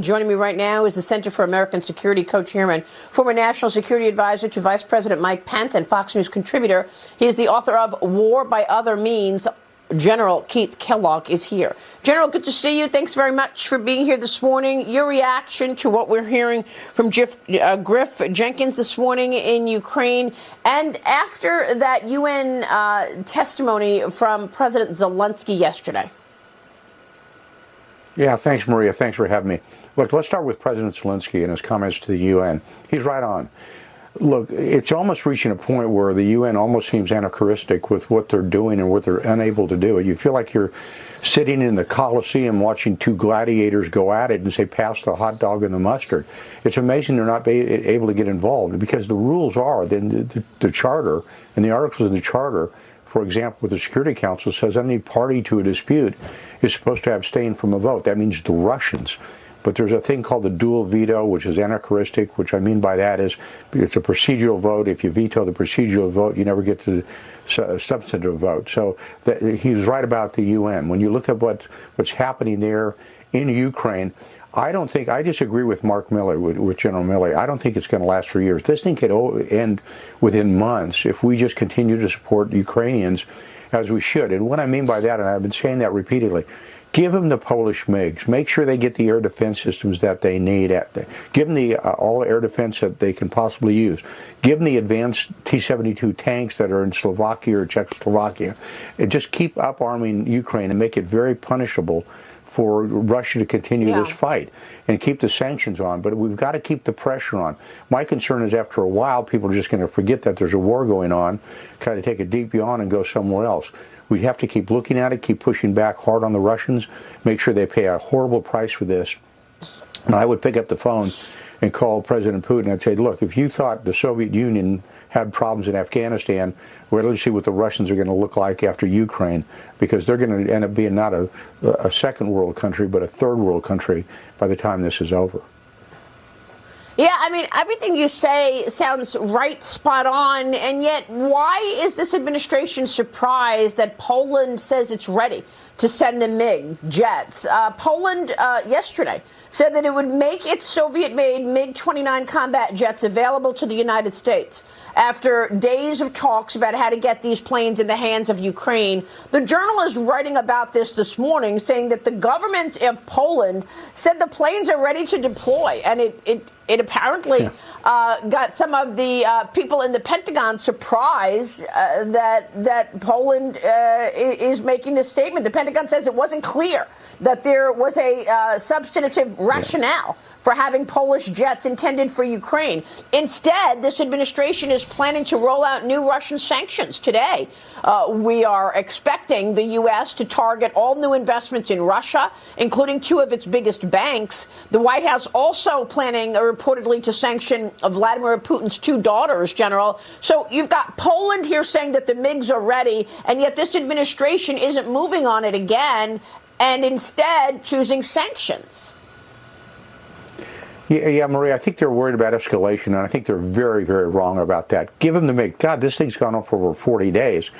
Joining me right now is the Center for American Security co-chairman, former National Security Advisor to Vice President Mike Pence and Fox News contributor. He is the author of War by Other Means. General Keith Kellogg is here. General, good to see you. Thanks very much for being here this morning. Your reaction to what we're hearing from Griff Jenkins this morning in Ukraine, and after that UN testimony from President Zelensky yesterday. Yeah, thanks, Maria. Thanks for having me. Look, let's start with President Zelensky and his comments to the UN. He's right on. Look, it's almost reaching a point where the UN almost seems anachronistic with what they're doing and what they're unable to do. You feel like you're sitting in the Coliseum watching two gladiators go at it and say, pass the hot dog and the mustard. It's amazing they're not able to get involved, because the rules are, the charter and the articles in the charter, for example, with the Security Council, says any party to a dispute is supposed to abstain from a vote. That means the Russians. But there's a thing called the dual veto, which is anachronistic. Which I mean by that is it's a procedural vote. If you veto the procedural vote, you never get to the substantive vote. So he was right about the UN. When you look at what's happening there in Ukraine, I disagree with Mark Milley, with General Milley. I don't think it's going to last for years. This thing could end within months if we just continue to support Ukrainians as we should. And what I mean by that, and I've been saying that repeatedly, give them the Polish MiGs. Make sure they get the air defense systems that they need. Give them all air defense that they can possibly use. Give them the advanced T-72 tanks that are in Slovakia or Czechoslovakia. And just keep up arming Ukraine and make it very punishable for Russia to continue this fight, and keep the sanctions on. But we've got to keep the pressure on. My concern is after a while, people are just going to forget that there's a war going on, kind of take a deep yawn and go somewhere else. We have to keep looking at it, keep pushing back hard on the Russians, make sure they pay a horrible price for this. And I would pick up the phone and call President Putin. I'd say, look, if you thought the Soviet Union had problems in Afghanistan, well, let's see what the Russians are going to look like after Ukraine, because they're going to end up being not a second world country, but a third world country by the time this is over. Yeah, I mean, everything you say sounds right, spot on, and yet why is this administration surprised that Poland says it's ready to send the MiG jets? Poland yesterday said that it would make its Soviet-made MiG-29 combat jets available to the United States after days of talks about how to get these planes in the hands of Ukraine. The Journal is writing about this morning, saying that the government of Poland said the planes are ready to deploy, and it apparently got some of the people in the Pentagon surprised that Poland is making this statement. The Pentagon says it wasn't clear that there was a substantive rationale for having Polish jets intended for Ukraine. Instead, this administration is planning to roll out new Russian sanctions today. We are expecting the U.S. to target all new investments in Russia, including two of its biggest banks. The White House also planning reportedly to sanction Vladimir Putin's two daughters, General. So you've got Poland here saying that the MiGs are ready, and yet this administration isn't moving on it again, and instead choosing sanctions. Yeah, Maria, I think they're worried about escalation, and I think they're very, very wrong about that. Give them the MiG. God, this thing's gone on for over 40 days.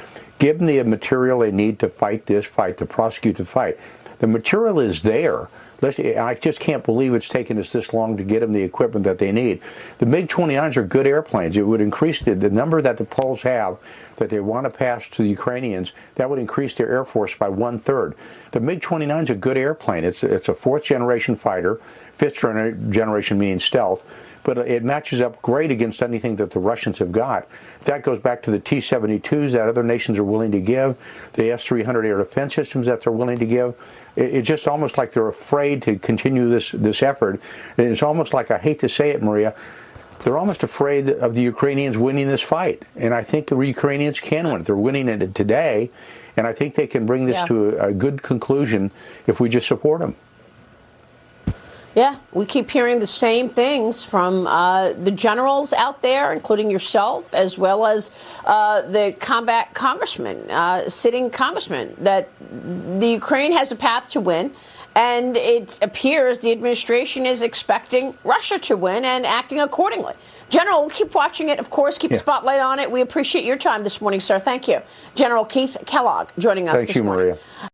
Give them the material they need to fight this fight, to prosecute the fight. The material is there. I just can't believe it's taken us this long to get them the equipment that they need. The MiG-29s are good airplanes. It would increase the number that the Poles have that they want to pass to the Ukrainians. That would increase their air force by 1/3. The MiG-29 is a good airplane. It's a fourth-generation fighter, fifth-generation meaning stealth, but it matches up great against anything that the Russians have got. That goes back to the T-72s that other nations are willing to give, the S-300 air defense systems that they're willing to give. It's just almost like they're afraid to continue this effort. And it's almost like, I hate to say it, Maria, they're almost afraid of the Ukrainians winning this fight. And I think the Ukrainians can win it. They're winning it today, and I think they can bring this to a good conclusion if we just support them. Yeah, we keep hearing the same things from the generals out there, including yourself, as well as the combat congressman, sitting congressman, that the Ukraine has a path to win. And it appears the administration is expecting Russia to win and acting accordingly. General, we'll keep watching it, of course, keep a spotlight on it. We appreciate your time this morning, sir. Thank you. General Keith Kellogg joining us this morning. Thank you, Maria.